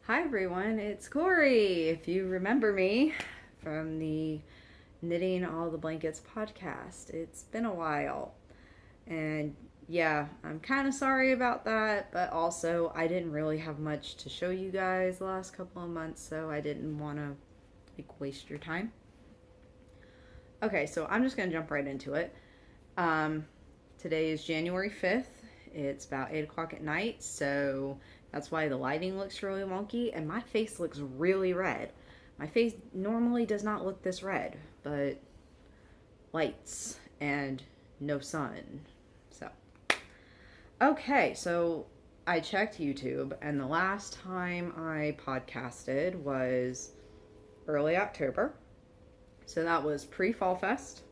Hi everyone, it's Corey. If you remember me from the Knitting All the Blankets podcast, it's been a while. And yeah, I'm kind of sorry about that, but also I didn't really have much to show you guys the last couple of months, so I didn't want to waste your time. Okay, so I'm just going to jump right into it. Um, Today is January 5th. It's about 8 o'clock at night, so that's why the lighting looks really wonky, and my face looks really red. My face normally does not look this red, but lights and no sun. So, okay, so I checked YouTube, and the last time I podcasted was early October. So that was pre Fall Fest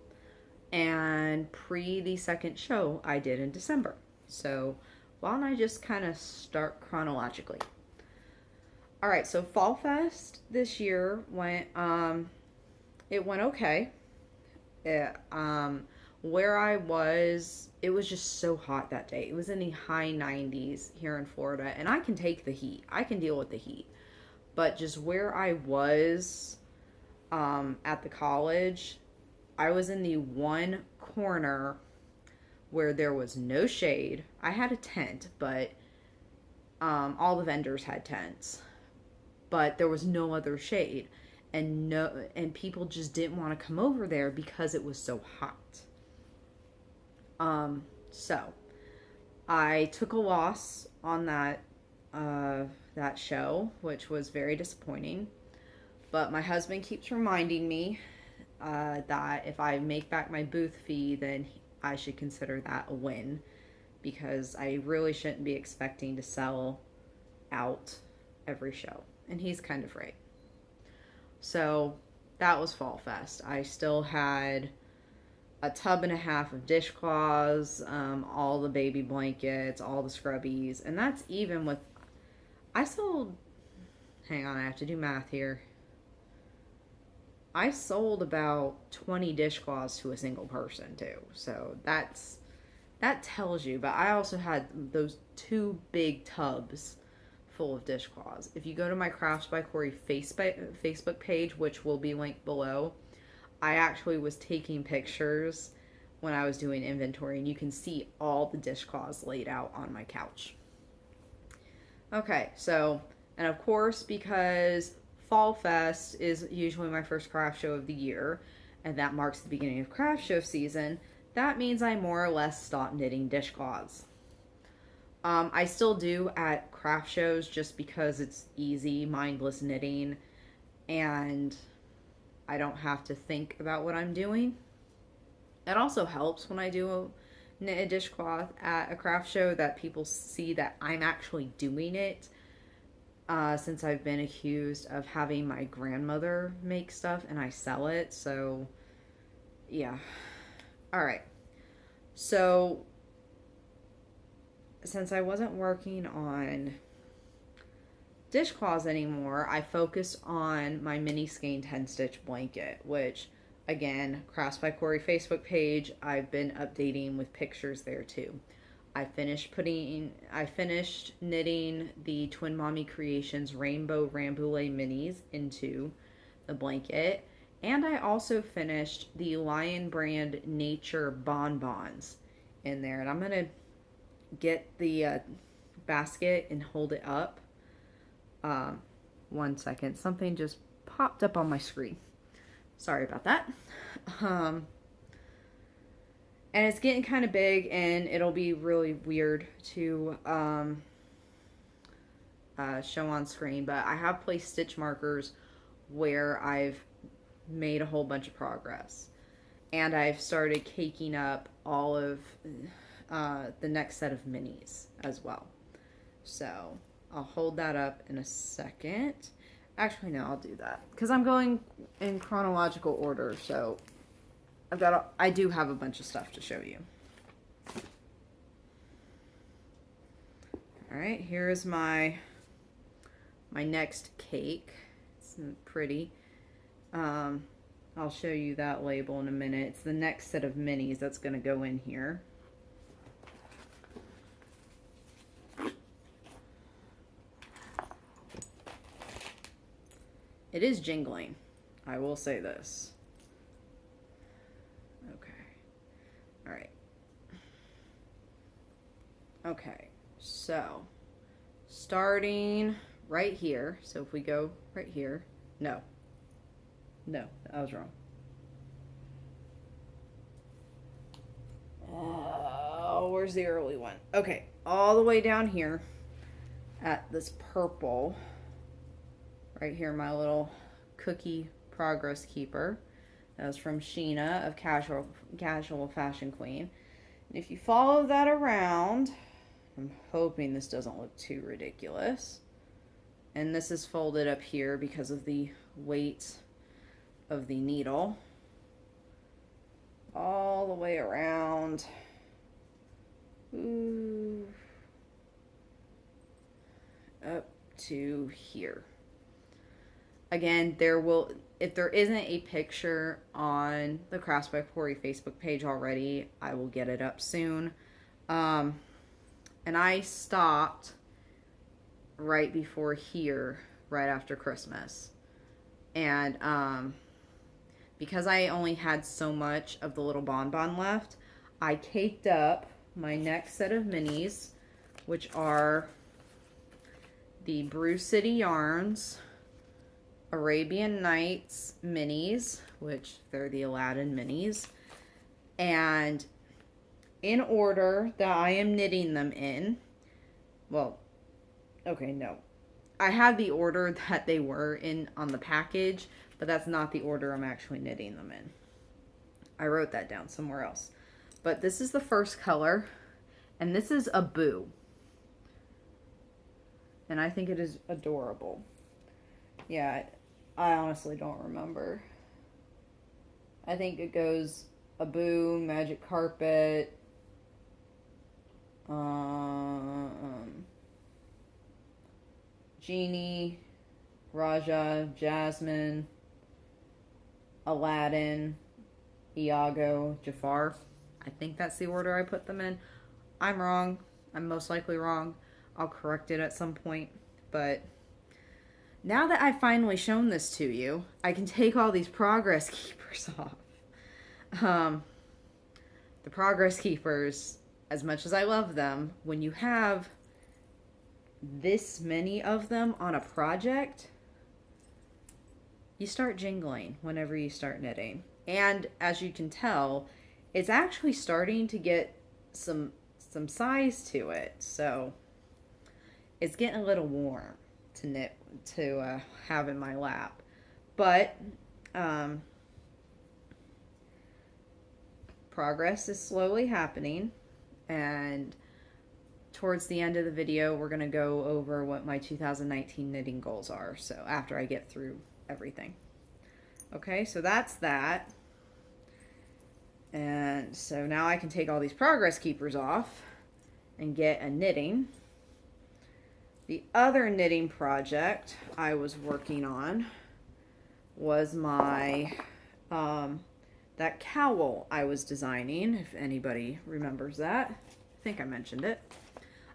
and pre the second show I did in December. So why don't I just kind of start chronologically? All right, so Fall Fest this year it went okay. It, where I was, it was just so hot that day. It was in the high 90s here in Florida, and I can take the heat. I can deal with the heat. But just where I was at the college, I was in the one corner where there was no shade. I had a tent, but all the vendors had tents, but there was no other shade, and people just didn't want to come over there because it was so hot. So I took a loss on that show, which was very disappointing. But my husband keeps reminding me that if I make back my booth fee, then I should consider that a win, because I really shouldn't be expecting to sell out every show. And he's kind of right. So that was Fall Fest. I still had a tub and a half of dishcloths, all the baby blankets, all the scrubbies, and that's even with, I sold, hang on, I have to do math here. I sold about 20 dishcloths to a single person too. So that tells you. But I also had those two big tubs full of dishcloths. If you go to my Crafts by Corey Facebook page, which will be linked below, I actually was taking pictures when I was doing inventory, and you can see all the dishcloths laid out on my couch. Okay, so, and of course, because Fall Fest is usually my first craft show of the year, and that marks the beginning of craft show season, that means I more or less stop knitting dishcloths. I still do at craft shows just because it's easy, mindless knitting, and I don't have to think about what I'm doing. It also helps when I do knit a dishcloth at a craft show that people see that I'm actually doing it. Since I've been accused of having my grandmother make stuff and I sell it. So, yeah. All right. So, since I wasn't working on dishcloths anymore, I focused on my mini Skein 10-stitch blanket, which, again, Crafts by Corey Facebook page, I've been updating with pictures there too. I finished knitting the Twin Mommy Creations Rainbow Rambouillet minis into the blanket, and I also finished the Lion Brand Nature Bonbons in there. And I'm gonna get the basket and hold it up. 1 second, something just popped up on my screen. Sorry about that. And it's getting kind of big, and it'll be really weird to show on screen. But I have placed stitch markers where I've made a whole bunch of progress. And I've started caking up all of the next set of minis as well. So I'll hold that up in a second. Actually, no, I'll do that because I'm going in chronological order. So I do have a bunch of stuff to show you. All right, here's my next cake. It's pretty. I'll show you that label in a minute. It's the next set of minis that's going to go in here. It is jingling. I will say this. Okay. All right. Okay. So, starting right here. So if we go right here. No. No, I was wrong. Oh, where's the early one? Okay, all the way down here at this purple. Right here, my little cookie progress keeper. That was from Sheena of Casual Fashion Queen. And if you follow that around, I'm hoping this doesn't look too ridiculous. And this is folded up here because of the weight of the needle. All the way around. Ooh. Up to here. Again, if there isn't a picture on the Crafts by Cori Facebook page already, I will get it up soon. And I stopped right before here, right after Christmas. And because I only had so much of the little bonbon left, I caked up my next set of minis, which are the Brew City Yarns Arabian Nights minis, which they're the Aladdin minis. And in order that I am knitting them in, well, okay, no. I have the order that they were in on the package, but that's not the order I'm actually knitting them in. I wrote that down somewhere else. But this is the first color, and this is a Boo. And I think it is adorable. Yeah, I honestly don't remember. I think it goes a Boo, Magic Carpet, Genie, Raja, Jasmine, Aladdin, Iago, Jafar. I think that's the order I put them in. I'm wrong. I'm most likely wrong. I'll correct it at some point. But now that I've finally shown this to you, I can take all these progress keepers off. The progress keepers, as much as I love them, when you have this many of them on a project, you start jingling whenever you start knitting. And as you can tell, it's actually starting to get some size to it. So it's getting a little warm to knit, to have in my lap. But progress is slowly happening, and towards the end of the video, we're going to go over what my 2019 knitting goals are. So after I get through everything. Okay, so that's that. And so now I can take all these progress keepers off and get a knitting. The other knitting project I was working on was my, that cowl I was designing, if anybody remembers that. I think I mentioned it.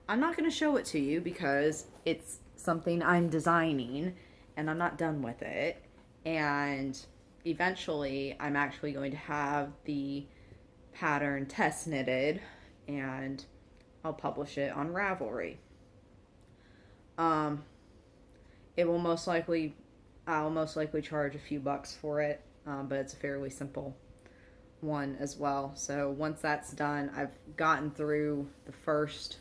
I'm not going to show it to you because it's something I'm designing and I'm not done with it. And eventually I'm actually going to have the pattern test knitted and I'll publish it on Ravelry. It will most likely, I'll most likely charge a few bucks for it, but it's a fairly simple one as well. So once that's done, I've gotten through the first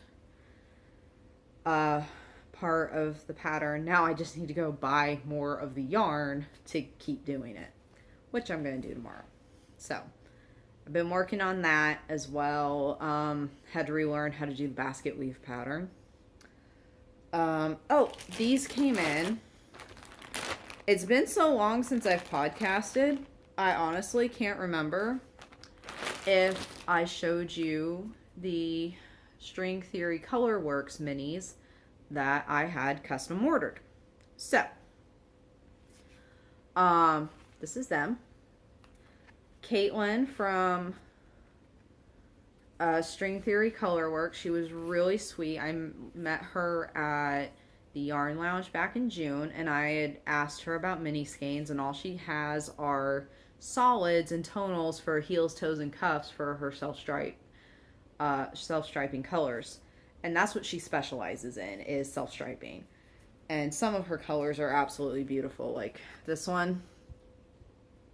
part of the pattern. Now I just need to go buy more of the yarn to keep doing it, which I'm going to do tomorrow. So I've been working on that as well. Had to relearn how to do the basket weave pattern. Oh, these came in. It's been so long since I've podcasted, I honestly can't remember if I showed you the String Theory Colorworks minis that I had custom ordered. So, this is them. Caitlin from String Theory Colorworks. She was really sweet. I met her at the Yarn Lounge back in June, and I had asked her about mini skeins, and all she has are solids and tonals for heels, toes, and cuffs for her self-striping colors. And that's what she specializes in, is self-striping. And some of her colors are absolutely beautiful. Like this one,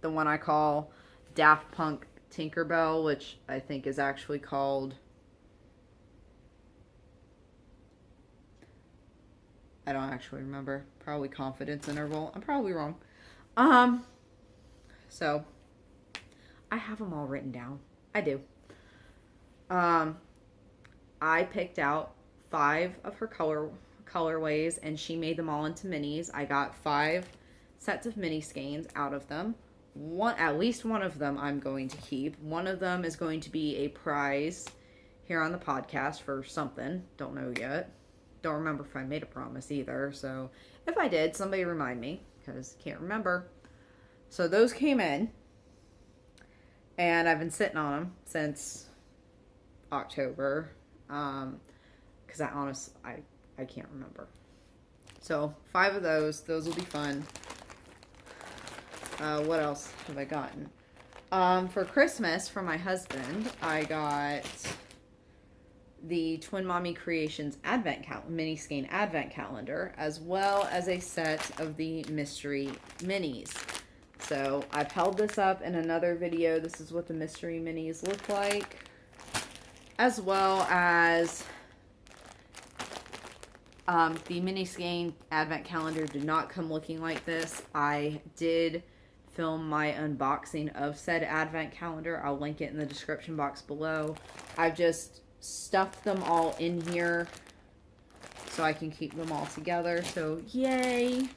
the one I call Daft Punk Tinkerbell, which I think is actually called, I don't actually remember, probably Confidence Interval. I'm probably wrong. So I have them all written down. I do. I picked out 5 of her colorways, and she made them all into minis. I got 5 sets of mini skeins out of them. At least one of them I'm going to keep. One of them is going to be a prize here on the podcast for something. Don't know yet. Don't remember if I made a promise either. So if I did, somebody remind me, because can't remember. So those came in, and I've been sitting on them since October, because I can't remember. So 5 of those will be fun. What else have I gotten? For Christmas, from my husband, I got the Twin Mommy Creations mini skein advent calendar, as well as a set of the mystery minis. So I've held this up in another video. This is what the mystery minis look like, as well as the mini skein advent calendar did not come looking like this. I did film my unboxing of said advent calendar. I'll link it in the description box below. I've just stuffed them all in here so I can keep them all together. So yay!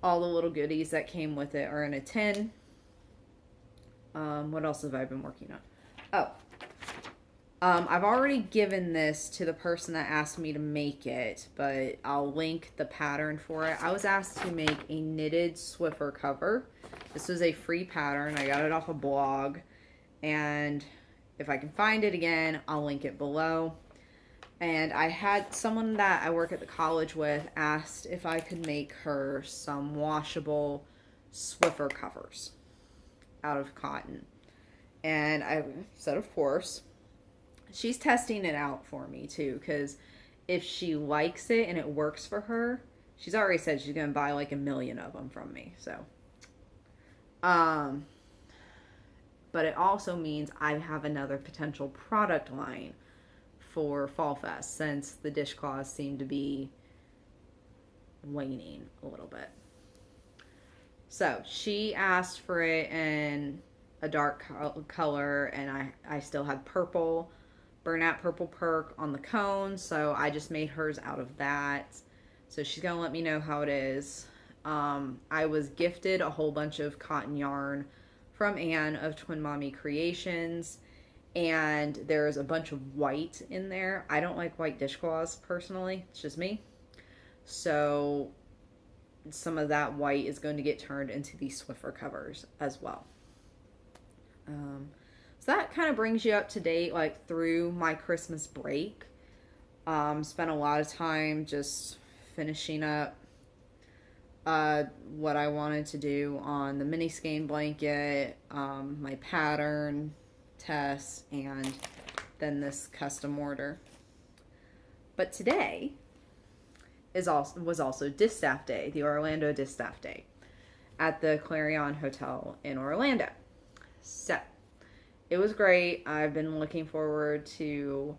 All the little goodies that came with it are in a tin. What else have I been working on? I've already given this to the person that asked me to make it, but I'll link the pattern for it. I was asked to make a knitted Swiffer cover. This was a free pattern. I got it off a blog, and if I can find it again, I'll link it below. And I had someone that I work at the college with asked if I could make her some washable Swiffer covers out of cotton. And I said, of course. She's testing it out for me too, because if she likes it and it works for her, she's already said she's going to buy like 1 million of them from me. So, but it also means I have another potential product line for Fall Fest, since the dishcloths seem to be waning a little bit. So she asked for it in a dark color, and I still had purple, burnout purple perk on the cone, so I just made hers out of that. So she's gonna let me know how it is. I was gifted a whole bunch of cotton yarn from Anne of Twin Mommy Creations, and there's a bunch of white in there. I don't like white dishcloths personally, it's just me. So some of that white is going to get turned into these Swiffer covers as well. So that kind of brings you up to date, like through my Christmas break. Spent a lot of time just finishing up what I wanted to do on the mini skein blanket, my pattern test, and then this custom order. But today was also Distaff Day, the Orlando Distaff Day, at the Clarion Hotel in Orlando. So it was great. I've been looking forward to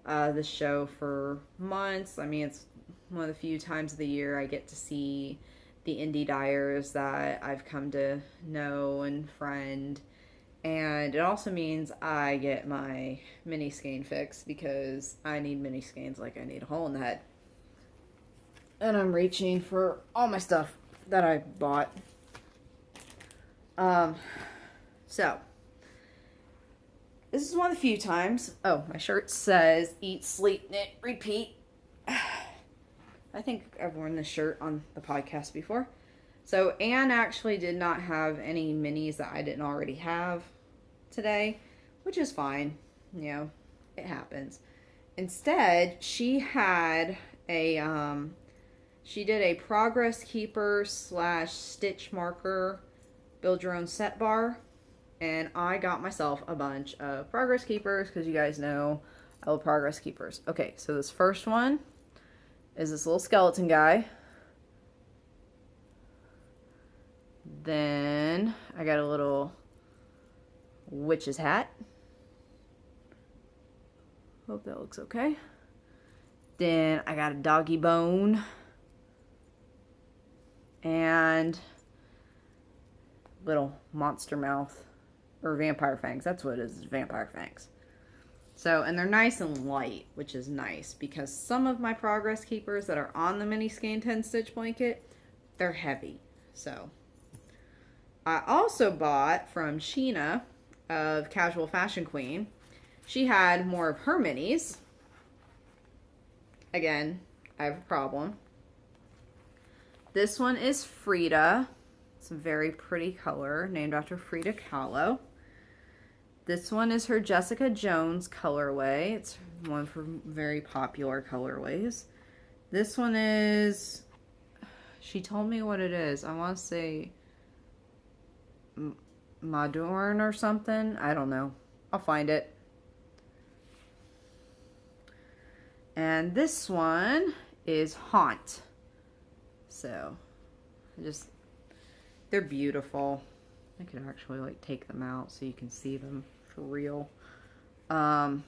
the show for months. I mean, it's one of the few times of the year I get to see the indie dyers that I've come to know and friend. And it also means I get my mini skein fix, because I need mini skeins like I need a hole in the head. And I'm reaching for all my stuff that I bought. So this is one of the few times. Oh, my shirt says eat, sleep, knit, repeat. I think I've worn this shirt on the podcast before. So Anne actually did not have any minis that I didn't already have today, which is fine. You know, it happens. Instead, she had she did a progress keeper / stitch marker build your own set bar, and I got myself a bunch of progress keepers because you guys know I love progress keepers. Okay, so this first one is this little skeleton guy. Then I got a little witch's hat. Hope that looks okay. Then I got a doggy bone. And little monster mouth. Or vampire fangs. That's what it is vampire fangs. So, and they're nice and light, which is nice. Because some of my progress keepers that are on the mini Skein 10 stitch blanket, they're heavy. So, I also bought from Sheena of Casual Fashion Queen. She had more of her minis. Again, I have a problem. This one is Frida. It's a very pretty color, named after Frida Kahlo. This one is her Jessica Jones colorway. It's one of her very popular colorways. This one is, she told me what it is. I want to say Modern or something. I don't know. I'll find it. And this one is Haunt. So, they're beautiful. I could actually like take them out so you can see them for real. So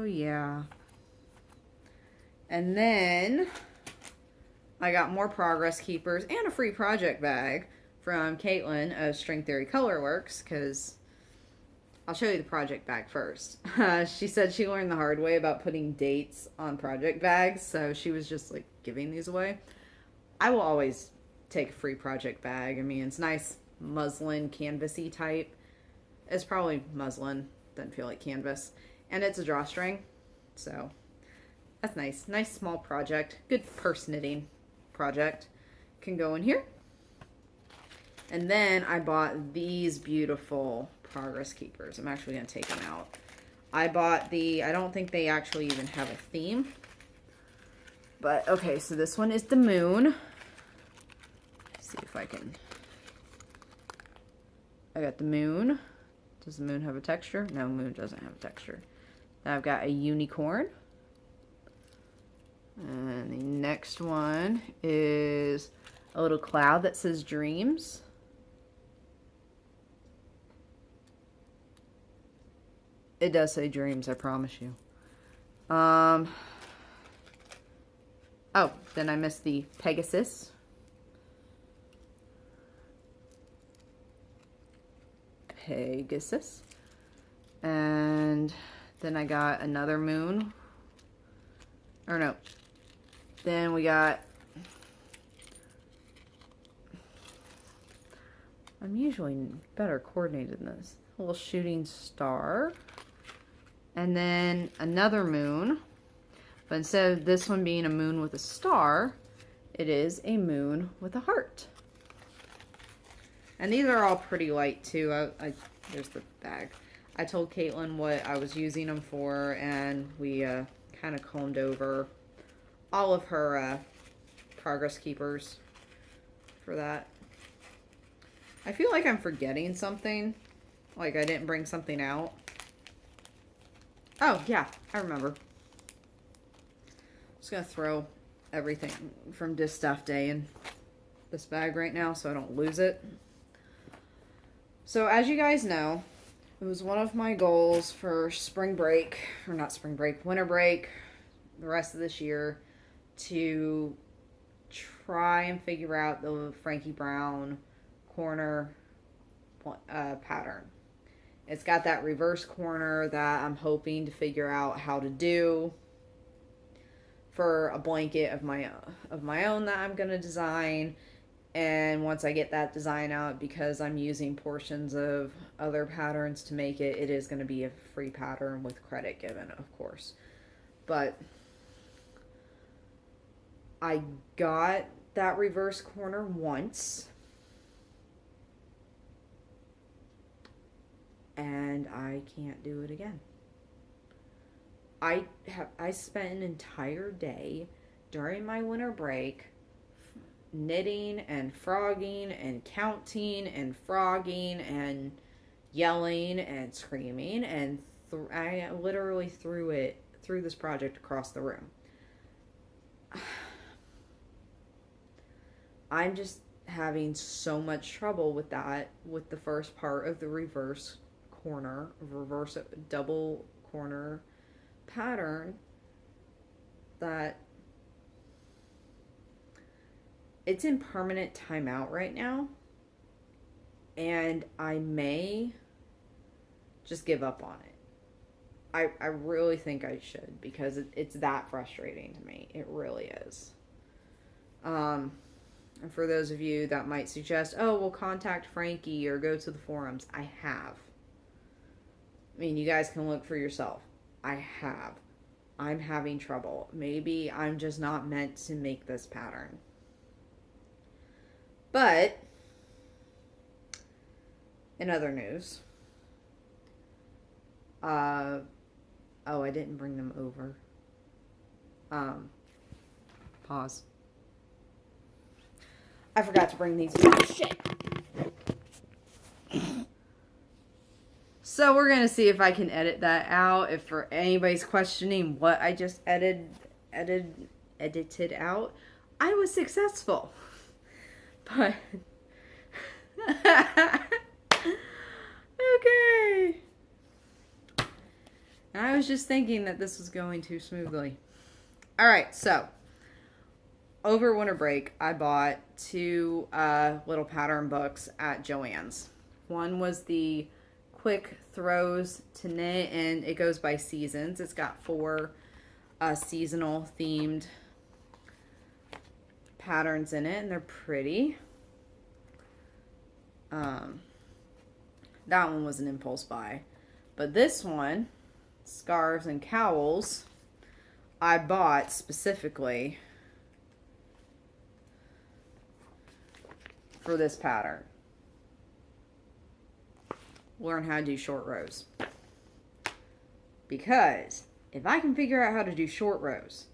yeah. And then I got more progress keepers and a free project bag from Caitlin of String Theory Colorworks, because I'll show you the project bag first. She said she learned the hard way about putting dates on project bags, so she was just like giving these away. I will always take a free project bag. I mean, it's nice muslin, canvasy type. It's probably muslin, doesn't feel like canvas. And it's a drawstring, so that's nice. Nice small project. Good purse knitting project. Can go in here. And then I bought these beautiful progress keepers. I'm actually going to take them out. I bought I don't think they actually even have a theme. But, okay, so this one is the moon. Let's see if I can. I got the moon. Does the moon have a texture? No, moon doesn't have a texture. Then I've got a unicorn. And the next one is a little cloud that says dreams. It does say dreams, I promise you. Oh, then I missed the Pegasus. And then I got another moon. Or no. Then we got... I'm usually better coordinated than this. A little shooting star. And then another moon. But instead of this one being a moon with a star, it is a moon with a heart. And these are all pretty light too. There's the bag. I told Caitlin what I was using them for, and we kind of combed over all of her progress keepers for that. I feel like I'm forgetting something. Like I didn't bring something out. Oh, yeah, I remember. Just gonna throw everything from Distaff Day in this bag right now so I don't lose it. So as you guys know, it was one of my goals for spring break, or not spring break, winter break, the rest of this year, to try and figure out the Frankie Brown corner pattern. It's got that reverse corner that I'm hoping to figure out how to do for a blanket of my own that I'm going to design. And once I get that design out, because I'm using portions of other patterns to make it, it is going to be a free pattern with credit given, of course. But I got that reverse corner once. And I can't do it again. I spent an entire day during my winter break knitting and frogging and counting and frogging and yelling and screaming, and I literally threw this project across the room. I'm just having so much trouble with that, with the first part of the reverse double corner pattern, that it's in permanent timeout right now, and I may just give up on it. I really think I should, because it's that frustrating to me. It really is. And for those of you that might suggest, oh, well, contact Frankie or go to the forums, I have. I mean, you guys can look for yourself. I have. I'm having trouble. Maybe I'm just not meant to make this pattern. But, in other news, oh, I didn't bring them over. Pause. I forgot to bring these. Shit. So we're going to see if I can edit that out. If for anybody's questioning what I just edited out, I was successful. But okay. I was just thinking that this was going too smoothly. All right, so over winter break, I bought 2 little pattern books at Joann's. One was the Quick Throws to Knit, and it goes by seasons. It's got 4 seasonal themed patterns in it, and they're pretty. That one was an impulse buy. But this one, Scarves and Cowls, I bought specifically for this pattern. Learn how to do short rows. Because if I can figure out how to do short rows,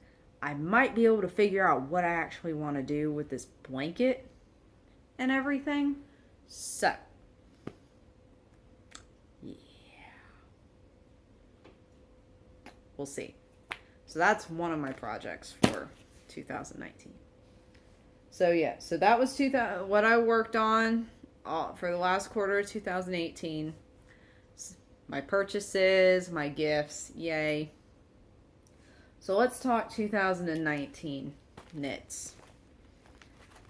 I might be able to figure out what I actually want to do with this blanket and everything. So, yeah. We'll see. So that's one of my projects for 2019. So yeah, so that was what I worked on for the last quarter of 2018. My purchases, my gifts, yay. So let's talk 2019 knits.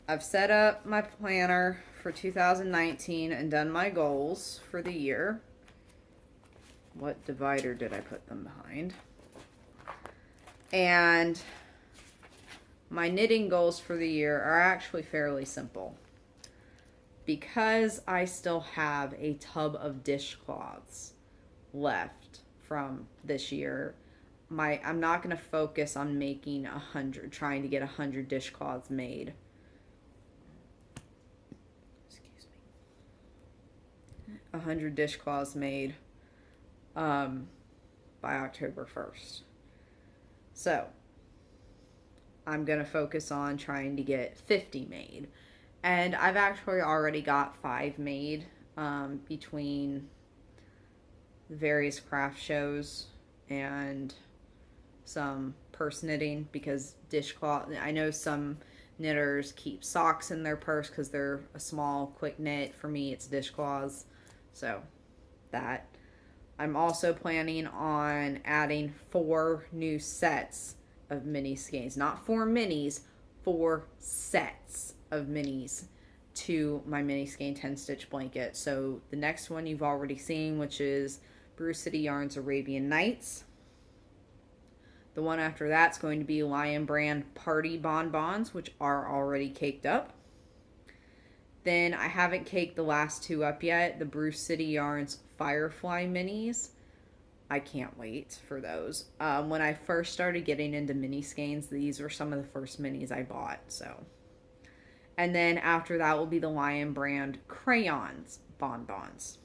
I've set up my planner for 2019 and done my goals for the year. What divider did I put them behind? And my knitting goals for the year are actually fairly simple. Because I still have a tub of dishcloths left from this year, I'm not going to focus on making 100, trying to get 100 dishcloths made. Excuse me. 100 dishcloths made by October 1st. So, I'm going to focus on trying to get 50 made. And I've actually already got 5 made between the various craft shows and some purse knitting, because dishcloth, I know some knitters keep socks in their purse because they're a small quick knit. For me, it's dishcloths. So that. I'm also planning on adding 4 new sets of mini skeins. Not 4 minis, 4 sets of minis to my mini skein 10 stitch blanket. So the next one you've already seen, which is Brew City Yarns Arabian Nights. The one after that's going to be Lion Brand Party Bonbons, which are already caked up. Then I haven't caked the last 2 up yet, the Brew City Yarns Firefly Minis. I can't wait for those. When I first started getting into mini skeins, these were some of the first minis I bought. So, and then after that will be the Lion Brand Crayons Bonbons.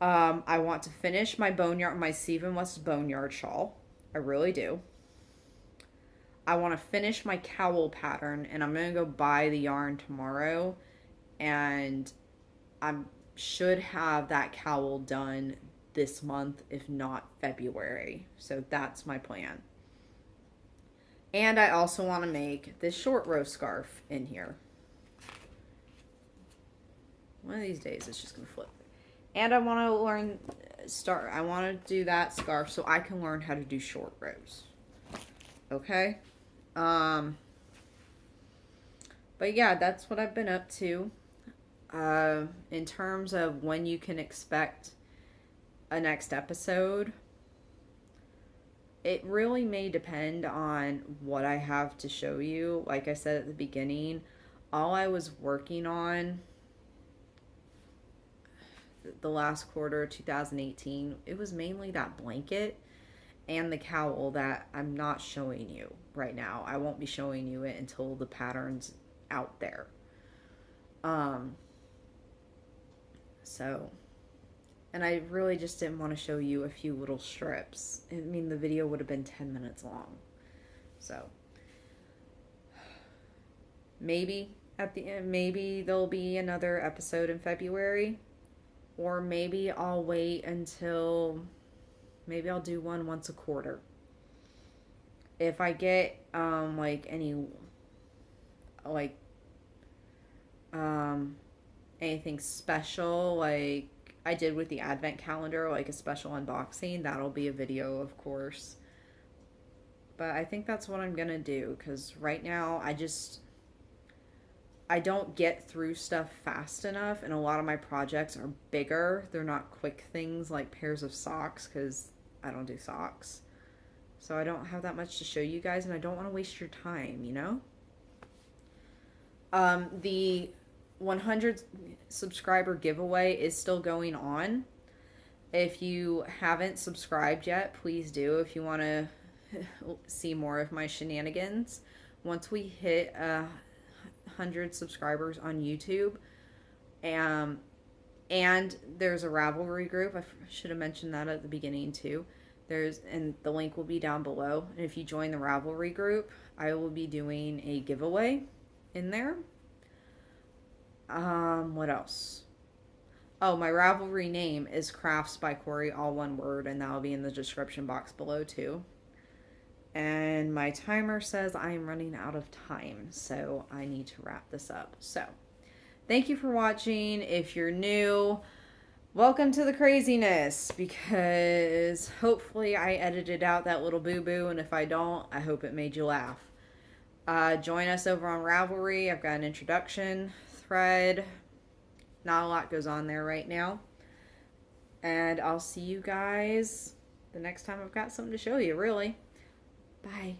I want to finish my boneyard, my Stephen West boneyard shawl. I really do. I want to finish my cowl pattern, and I'm going to go buy the yarn tomorrow, and I should have that cowl done this month, if not February. So that's my plan. And I also want to make this short row scarf in here. One of these days it's just going to flip. And I want to I want to do that scarf so I can learn how to do short rows. Okay? But yeah, that's what I've been up to. In terms of when you can expect a next episode, it really may depend on what I have to show you. Like I said at the beginning, all I was working on the last quarter of 2018, it was mainly that blanket and the cowl that I'm not showing you right now. I won't be showing you it until the pattern's out there. So, and I really just didn't want to show you a few little strips. I mean, the video would have been 10 minutes long. So, maybe at the end, maybe there'll be another episode in February, or maybe I'll wait until, maybe I'll do one once a quarter. If I get, anything special, like I did with the advent calendar, like a special unboxing, that'll be a video, of course. But I think that's what I'm gonna do, because right now I don't get through stuff fast enough, and a lot of my projects are bigger. They're not quick things like pairs of socks, because I don't do socks. So I don't have that much to show you guys, and I don't want to waste your time, you know? The 100 subscriber giveaway is still going on. If you haven't subscribed yet, please do if you want to see more of my shenanigans. Once we hit 100 subscribers on YouTube, and there's a Ravelry group. I should have mentioned that at the beginning too. And the link will be down below. And if you join the Ravelry group, I will be doing a giveaway in there. What else? Oh, my Ravelry name is craftsbycori, all one word, and that'll be in the description box below too. And my timer says I am running out of time, so I need to wrap this up. So, thank you for watching. If you're new, welcome to the craziness, because hopefully I edited out that little boo-boo, and if I don't, I hope it made you laugh. Join us over on Ravelry. I've got an introduction thread. Not a lot goes on there right now. And I'll see you guys the next time I've got something to show you, really. Bye.